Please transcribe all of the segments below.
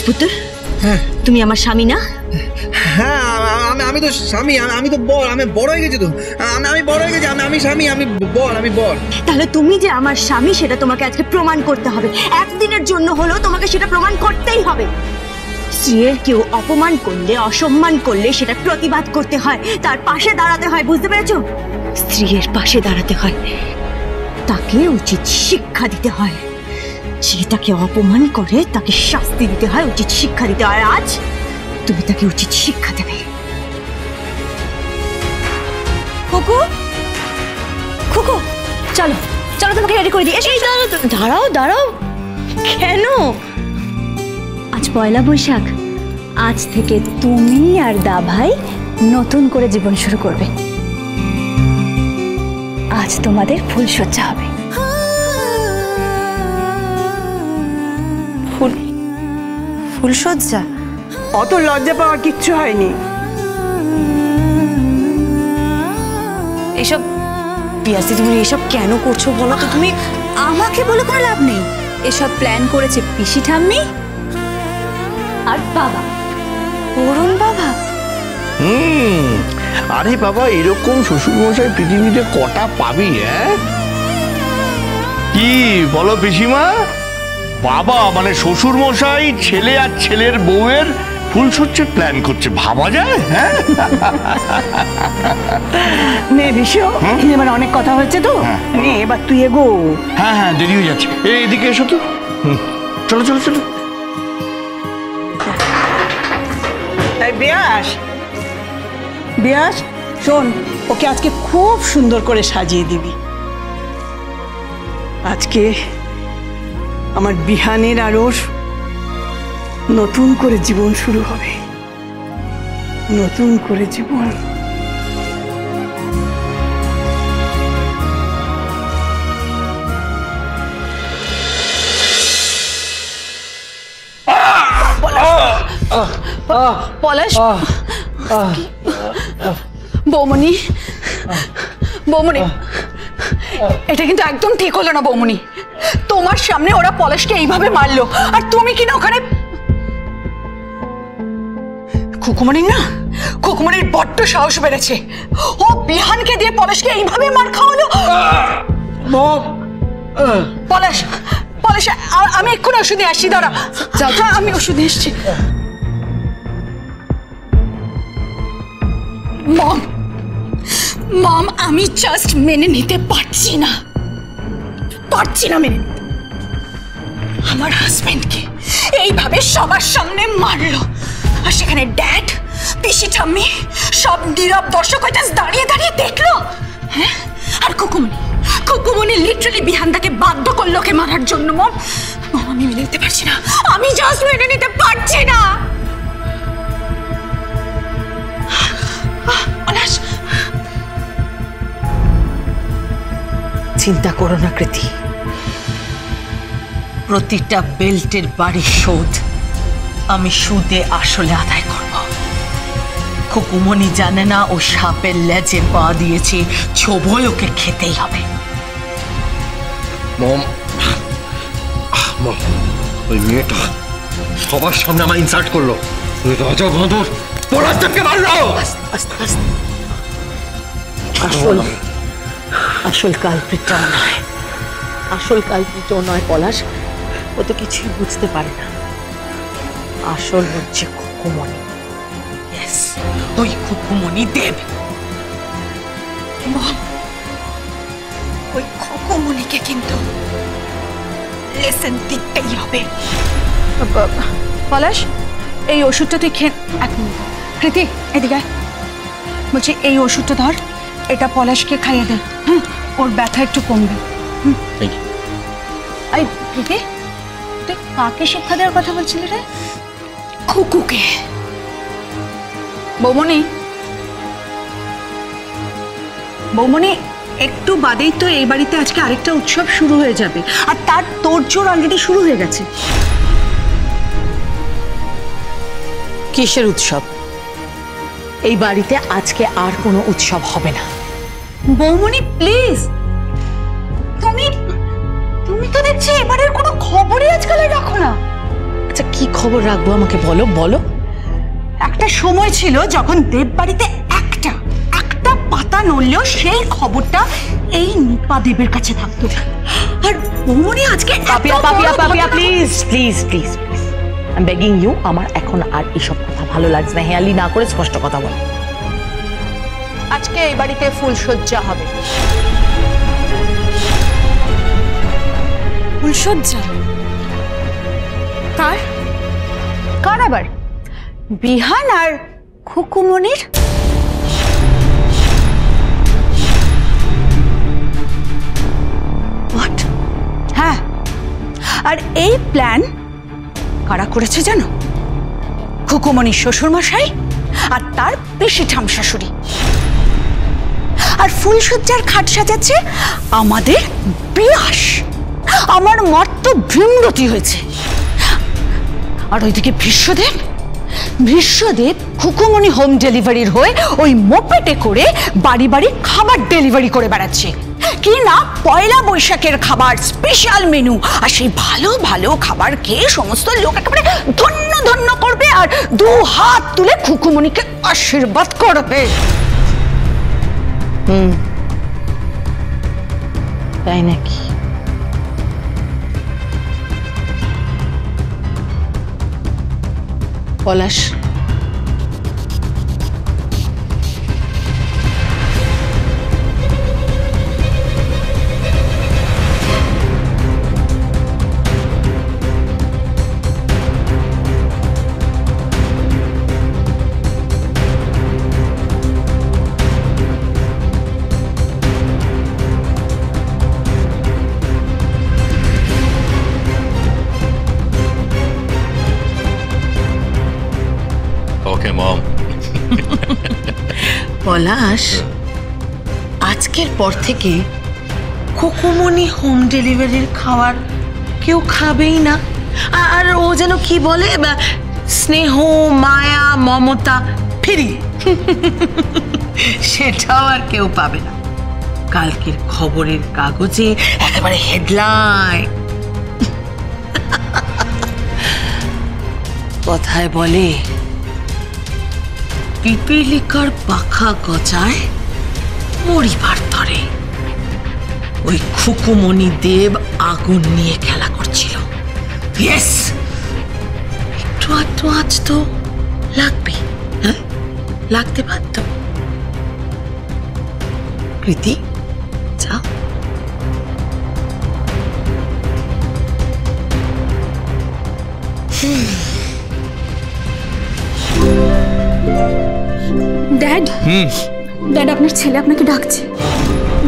পুতুল, হ্যাঁ তুমি আমার স্বামী না? হ্যাঁ আমি তো স্বামী, আমি তো বর, আমি বড় হয়ে গেছি তো, আমি বড় হয়ে গেছি, আমি স্বামী, আমি বর। তাহলে তুমি যে আমার স্বামী সেটা তোমাকে আজকে প্রমাণ করতে হবে। একদিনের জন্য হলেও তোমাকে সেটা প্রমাণ করতেই হবে। স্ত্রীর কেউ অপমান করলে, অসম্মান করলে সেটা প্রতিবাদ করতে হয়, তার পাশে দাঁড়াতে হয়, বুঝতে পেরেছো? স্ত্রীর পাশে দাঁড়াতে হয়, তাকে উচিত শিক্ষা দিতে হয়। যে তাকে অপমান করে তাকে শাস্তি দিতে হয়, উচিত শিক্ষা দিতে হয়। আজ তুমি তাকে উচিত শিক্ষা দেবে। খুকু, খুকু, চলো চলো, তোমাকে রেডি করে দিই। দাঁড়াও দাঁড়াও, কেন? আজ পয়লা বৈশাখ, আজ থেকে তুমি আর দাভাই নতুন করে জীবন শুরু করবে। আজ তোমাদের ফুলসজ্জা হবে। ফুলসজ্জা? অত লজ্জা পাওয়ার কিচ্ছু হয়নি। এসব পিয়াসি, তুমি এসব কেন করছো বলো তো? তুমি আমাকে বলে কোনো লাভ নেই। এসব প্ল্যান করেছে পিসি ঠাম্মি আর বাবা, অরুণ বাবা। আরে বাবা, এরকম শ্বশুরমশাই পৃথিবীতে কটা পাবি? হ্যাঁ, কি বলো পিসিমা? বাবা মানে শ্বশুরমশাই ছেলে আর ছেলের বউয়ের ফুলসজ্জার প্ল্যান করছে, ভাবা যায়? হ্যাঁ, নে বিশু, এবার অনেক কথা হয়েছে তো, নে এবার তুই এগো। হ্যাঁ হ্যাঁ, দেরি হয়ে যাচ্ছে। এদিকে এসো তো। চলো চলো চলো। বিয়াস, বিয়াস শোন, ওকে আজকে খুব সুন্দর করে সাজিয়ে দিবি। আজকে আমার বিহানের আর ওর নতুন করে জীবন শুরু হবে, নতুন করে জীবন। পলাশ, বৌমনি, বৌমনি, এটা কিন্তু একদম ঠিক হলো না বৌমনি। তোমার সামনে ওরা পলাশকে এইভাবে মারলো, আর তুমি কিনা ওখানে। খুকুমনির না, খুকুমনির বড্ড সাহস বেড়েছে। ও বিহানকে দিয়ে পলাশকে এইভাবে মার খাওয়ালো। পলাশ, পলাশ, আমি এক্ষুনি ওষুধে আসছি, দাঁড়া। আমি ওষুধে এসছি। মম, মম, আমি জাস্ট মেনে নিতে পারছি না, মেনে। আমার হাজবেন্ডকে এইভাবে সবার সামনে মারলো, আর সেখানে ড্যাড, পিসি ঠাম্মি সব নীরব দর্শক হয়ে দাঁড়িয়ে দাঁড়িয়ে দেখলো। হ্যাঁ, আর খুকুমনি লিটারালি বিহানদাকে বাধ্য করলো ওকে মারার জন্য। মম, আমি মেনে নিতে পারছি না, আমি জাস্ট মেনে নিতে পারছি না। চিন্তা করো না কৃতি, প্রতিটা বেল্টের বাড়ির শোধ আমি সুদে আসলে আদায় করব। খুকুমনি জানে না ও সাপের লেজে পা দিয়েছে, ছোবল ওকে খেতেই হবে। মম, ওই মেয়েটা সবার সামনে আমার ইনসাল্ট করলো, রাজা বাঁদর পরাজদেবকে মারলো। আসল কালপ্রিটটা নয়, আসল কালপ্রিট নয় পলাশ, ও তো কিছুই বুঝতে পারে না। আসল হচ্ছে খুকুমনি। ওই খুকুমনি দেব। ওই খুকুমনিকে কিন্তু লেসন দিতেই হবে। পলাশ, এই ওষুধটা তুই খেয়ে। এক মিনিট কৃতি, এদিকে বলছি, এই ওষুধটা ধর, এটা পলাশকে খাইয়ে দে। ওর ব্যথা একটু কমবে। এই কৃতি, তুই কাকে শিক্ষা দেওয়ার কথা বলছিলি রে? খুকুকে। বৌমনি, বৌমনি, একটু বাদেই তো এই বাড়িতে আজকে আরেকটা উৎসব শুরু হয়ে যাবে, আর তার তোড়জোড় অলরেডি শুরু হয়ে গেছে। কিসের উৎসব? এই বাড়িতে আজকে আর কোনো উৎসব হবে না। বৌমনি প্লিজ, তুমি তো দেখছি এবারের কোনো খবরই আজকাল রাখো না। আচ্ছা কি খবর রাখবো আমাকে বলো বলো। একটা সময় ছিল যখন দেববাড়িতে একটা পাতা নড়লেও সেই খবরটা এই নিপা দেবের কাছে থাকতো। আর বৌমনি আজকে Papiya Papiya Papiya please please please please I am begging you, আমার এখন আর এসব কথা ভালো লাগছে না, হেয়ালি না করে স্পষ্ট কথা বল। আজকে এই বাড়িতে ফুলসজ্জা হবে। ফুলসজ্জা? কার কার আবার? বিহান আর খুকুমনির? হ্যাঁ, আর এই প্ল্যান কারা করেছে জানো? খুকুমনির শ্বশুরমশাই আর তার পিসি ঠাম শাশুড়ি। আর ফুলসজ্জার খাট সাজাচ্ছে আমাদের বিয়াস। আমার মত ভীমরতি হয়েছে। আর ওইদিকে ভীষ্মদেব খুকুমনি হোম ডেলিভারির হয়ে ওই মোপেটে করে বাড়ি বাড়ি খাবার ডেলিভারি করে বেড়াচ্ছে। কি না পয়লা বৈশাখের খাবার, স্পেশাল মেনু। আর সেই ভালো ভালো খাবার খেয়ে সমস্ত লোক একেবারে ধন্য ধন্য করবে আর দু হাত তুলে খুকুমনিকে আশীর্বাদ করবে। তাই নাকি? পলাশ, ওকে মম। পলাশ, আজকের পর থেকে খুকুমনি হোম ডেলিভারির খাবার কেউ খাবেই না। আর ও যেন কি বলে, স্নেহ মায়া মমতা ফ্রি, সেটাও আর কেউ পাবে না। কালকের খবরের কাগজে একেবারে হেডলাইন। কথায় বলে পিপিলিকার পাখা গজায় মরিবার তরে। ওই খুকুমনি দেব আগুন নিয়ে খেলা করছিল। ইয়েস, একটু আধটু আজ তো লাগবে, হ্যাঁ লাগতে বাধ্য। কৃতি যাও। ড্যাড, ড্যাড আপনার ছেলে আপনাকে ডাকছে।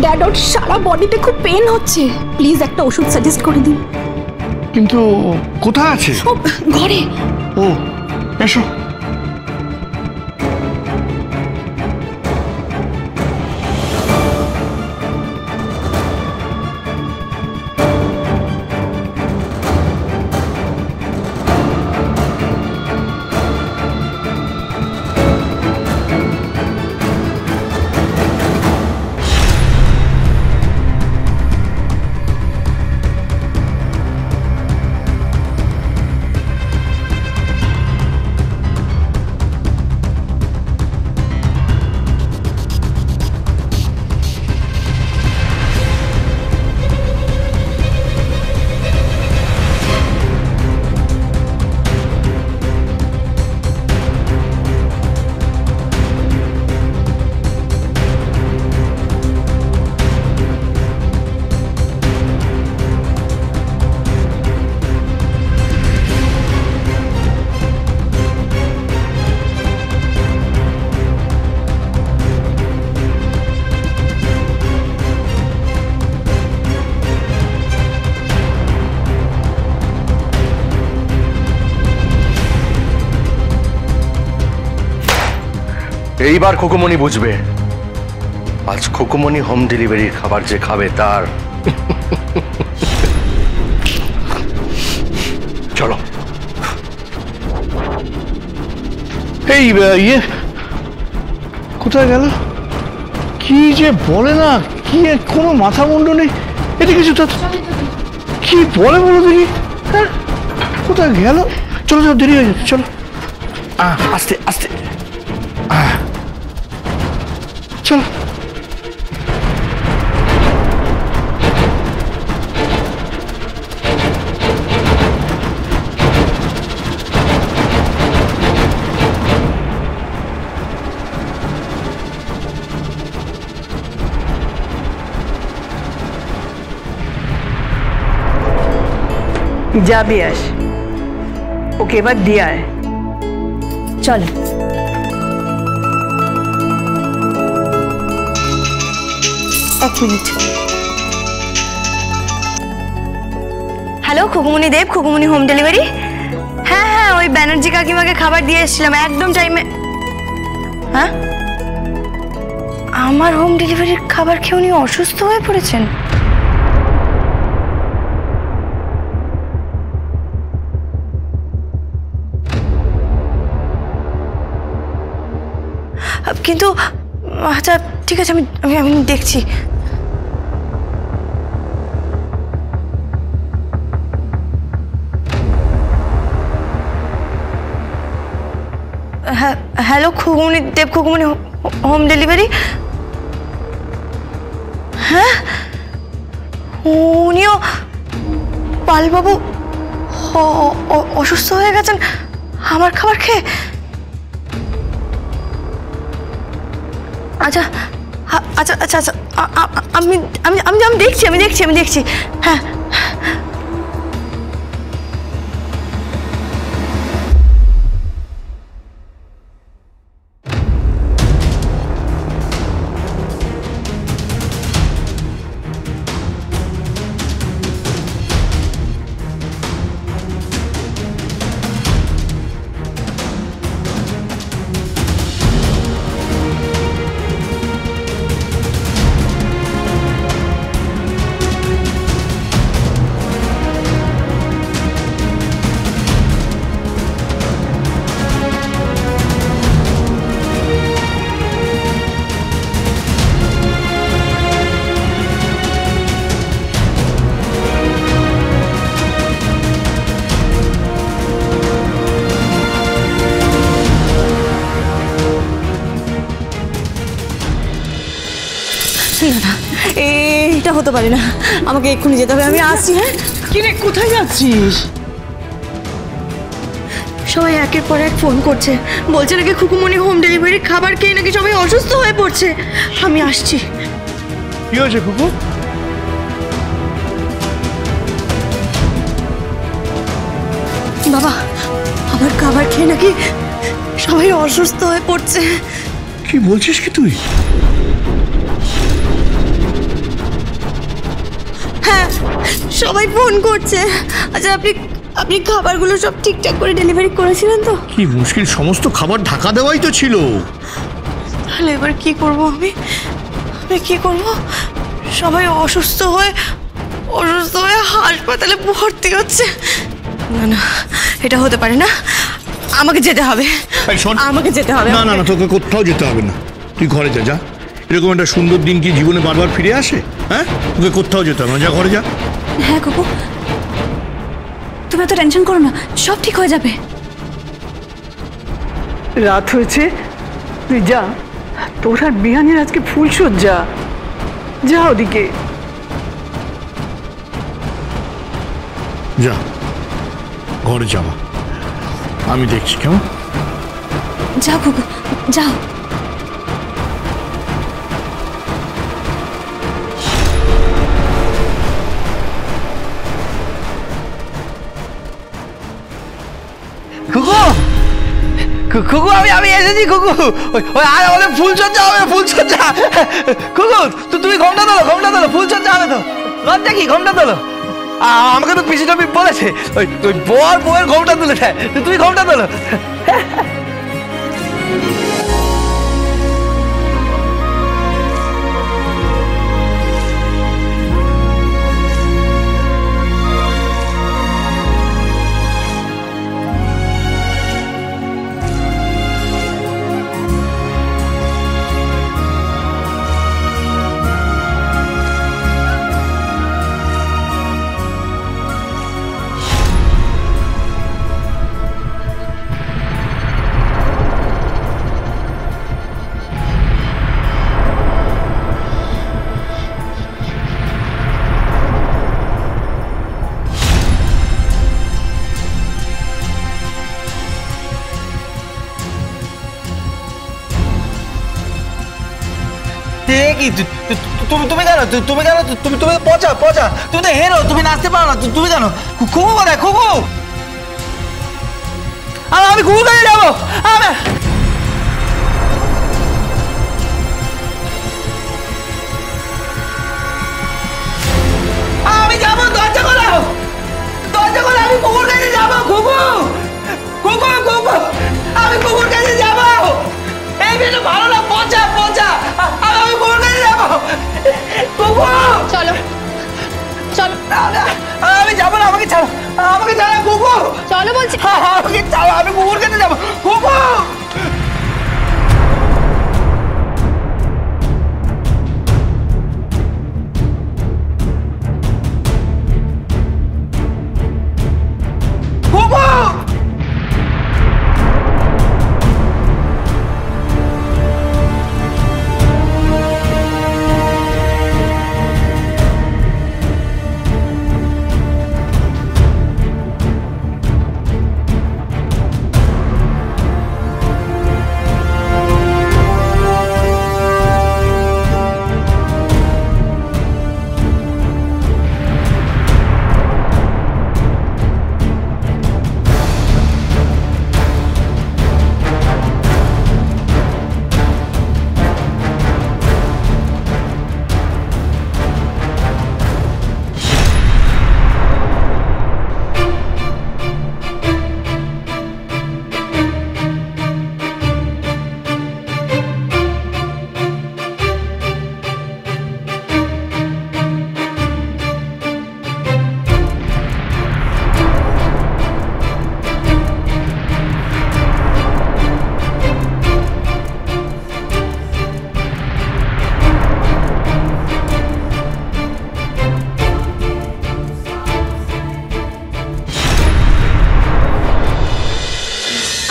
ড্যাড, ওর সারা বডিতে খুব পেন হচ্ছে, প্লিজ একটা ওষুধ সাজেস্ট করে দিন। কিন্তু কোথায় আছে? ও ঘরে। ও এসো। এইবার খুকুমনি বুঝবে আজ খুকুমনি হোম ডেলিভারির খাবার যে খাবে তার। চলো। এই ইয়ে কোথায় গেল? কি যে বলে না, কি কোনো মাথা মুন্ডু নেই। এটা কিছু কি বলে বলো দেখি। কোথায় গেল? চলো চলো, দেরি হয়ে যাচ্ছে, চলো। আস্তে আস্তে, চলো। যা বিয়াস, ওকে এবার দিয়ে আয়। চল। এক মিনিট। হ্যালো, খুকুমনি দেব, খুকুমনি হোম ডেলিভারি। হ্যাঁ হ্যাঁ, ওই ব্যানার্জি কাকিমাকে খাবার দিয়ে এসেছিলাম একদম টাইমে। হ্যাঁ, আমার হোম ডেলিভারির খাবার খেয়ে উনি অসুস্থ হয়ে পড়েছেন? কিন্তু আচ্ছা ঠিক আছে, আমি আমি আমি দেখছি। হ্যাঁ, হ্যালো খুকুমনি দেব, খুকুমনি হোম ডেলিভারি। হ্যাঁ, উনিও পালবাবু অসুস্থ হয়ে গেছেন আমার খাবার খেয়ে। আচ্ছা আচ্ছা আচ্ছা আচ্ছা, আমি আমি আমি আমি দেখছি, আমি দেখছি, আমি দেখছি। হ্যাঁ, এটা হতে পারে না, আমাকে এক্ষুনি যেতে হবে, আমি আসছি। হ্যাঁ, কিরে কোথায় যাচ্ছিস? সবাই একের পর এক ফোন করছে, বলছে নাকি খুকুমনি হোম ডেলিভারির খাবার খেয়ে নাকি সবাই অসুস্থ হয়ে পড়ছে। আমি আসছি। কি হয়েছে খুকু? বাবা, আমার খাবার খেয়ে নাকি সবাই অসুস্থ হয়ে পড়ছে। কি বলছিস কি তুই? হ্যাঁ, সবাই ফোন করছে। আচ্ছা, আপনি আপনি খাবারগুলো সব ঠিকঠাক করে ডেলিভারি করেছিলেন তো? কি মুশকিল, সমস্ত খাবার ঢাকা দেওয়াই তো ছিল। তাহলে এবার কি করব আমি? আমি কি করব? সবাই অসুস্থ হয়ে হাসপাতালে ভর্তি হচ্ছে। না না, এটা হতে পারে না, আমাকে যেতে হবে। আমাকে যেতে হবে। না না না, তোকে কোথাও যেতে হবে না, তুই ঘরে যা। যা, এরকম একটা সুন্দর দিন কি জীবনে বারবার ফিরে আসে? হ্যাঁ, তোকে কোথাও যেতে হবে না, যা ঘরে যা। হ্যাঁ কুকু, তুমি এত টেনশন করো না, সব ঠিক হয়ে যাবে। রাত হয়েছে, তুই যা। তোর আর বিহানের আজকে ফুলসজ্জা, যা ওদিকে যা, ঘরে যাওয়া আমি দেখছি। কেমন? যাও কুকু, যাও। খুকু, আমি এসেছি খুকু। ওই আর আমাদের ফুলসজ্জা হবে, ফুলসজ্জা। খুকু, তুমি ঘোমটা তোলো, ফুলসজ্জা হবে তো। লজ্জা কি, ঘোমটা তোলো। আমাকে তো পিসিটা বলেছে ওই বউয়ের ঘোমটা তুলে দেয়, তুমি ঘোমটা তোলো। কি তুমি কেন তুমি কেন তুমি পচা পচা তুমি তো হেরো, তুমি নাচতে পারো না, তুমি কেন? খুকু কোথায়? খুকু, আমি খুকুর কাছে যাবো। আমি যাবো, দরজা খোলো, দরজা খোলো, আমি কুকুর কাছে যাবো। খুকু, খুকু, খুকু, আমি কুকুর কাছে যাবো। এই মেয়েটা ভালো না, পচা পচা, আমি কুকুর কাছে যাবো। কুকু, চলো চলো, আমি যাবো না, আমাকে ছাড়ো, আমাকে ছাড়ো। কুকু, চলো বলছি। আমাকে ছাড়ো, আমি কুকুর কাছে যাবো। কুকু,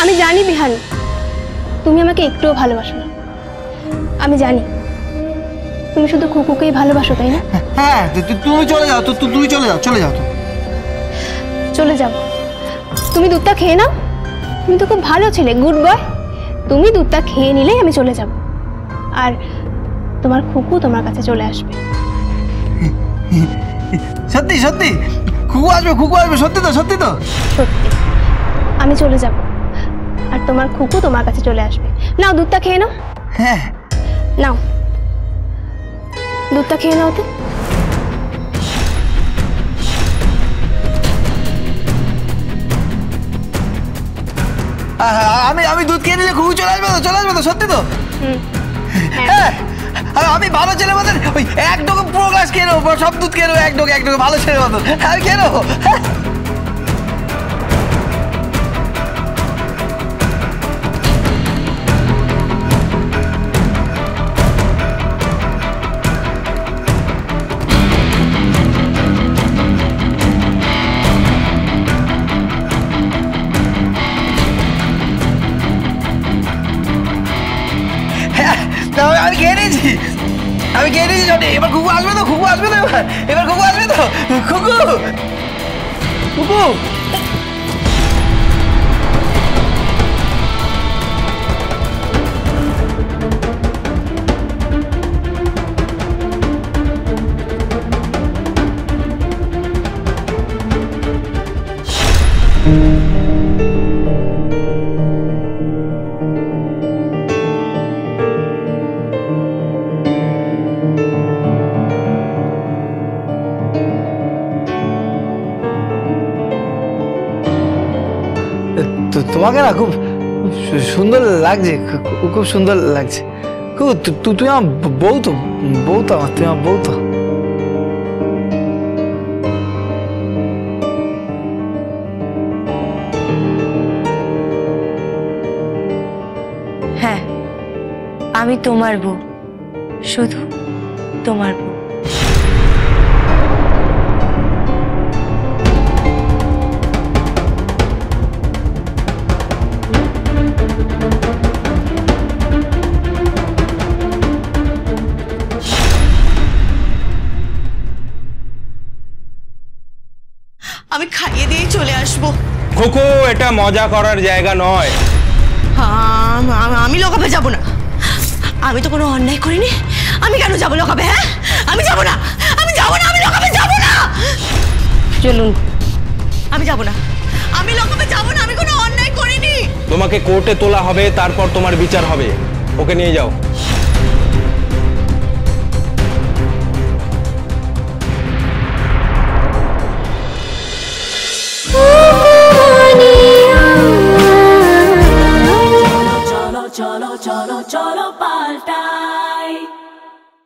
আমি জানি বিহান, তুমি আমাকে একটুও ভালোবাসো না। আমি জানি তুমি শুধু খুকুকেই ভালোবাসো, তাই না? হ্যাঁ, তুমি চলে যাও, তুমি চলে যাও, চলে যাও। চলে যাব? তুমি দুধটা খেয়ে নাও, তুমি তো খুব ভালো ছেলে, গুড বয়। তুমি দুধটা খেয়ে নিলেই আমি চলে যাব, আর তোমার খুকু তোমার কাছে চলে আসবে। সত্যি সত্যি খুকু আসবে, খুকু আসবে, সত্যি তো? সত্যি তো? সত্যি, আমি চলে যাব আর তোমার খুকু তোমার কাছে চলে আসবে। নাও দুধটা খেয়ে নাও। হ্যাঁ, নাও দুধটা খেয়ে নাও তো। আমি দুধ খেয়ে নিলে খুকু চলে আসবে তো? চলে আসবে তো? সত্যি তো? হ্যাঁ, আমি ভালো ছেলে মতন ওই এক ডোকে পুরো গ্লাস খেয়ে নেবো, সব দুধ খেয়ে নেবো, এক ডোকে ভালো ছেলে মতন আমি খেয়ে নেবো। আমি খেয়ে নিয়েছি, আমি খেয়ে নিয়েছি জনি। এবার খুকু আসবে তো? খুকু আসবে তো? এবার খুকু আসবে তো? খুকু, খুকু, তোমাকে না খুব সুন্দর লাগছে, খুব সুন্দর লাগছে। তুই আমার বউ তো, বউ তো আমার, তুই আমার বউ তো। হ্যাঁ, আমি তোমার বউ, শুধু তোমার বউ। আমি খাইয়ে দিয়ে চলে আসবো। খুকু, এটা মজা করার জায়গা নয়। আমি লোকাপে যাব না। আমি তো কোনো অন্যায় করিনি, আমি কেন যাবো লকাপে? হ্যাঁ, আমি যাবো না, আমি যাবো না, আমি লকাপে যাবো না। চলুন। আমি যাবো না, আমি লকাপে যাবো না, আমি কোনো অন্যায় করিনি। তোমাকে কোর্টে তোলা হবে, তারপর তোমার বিচার হবে। ওকে নিয়ে যাও।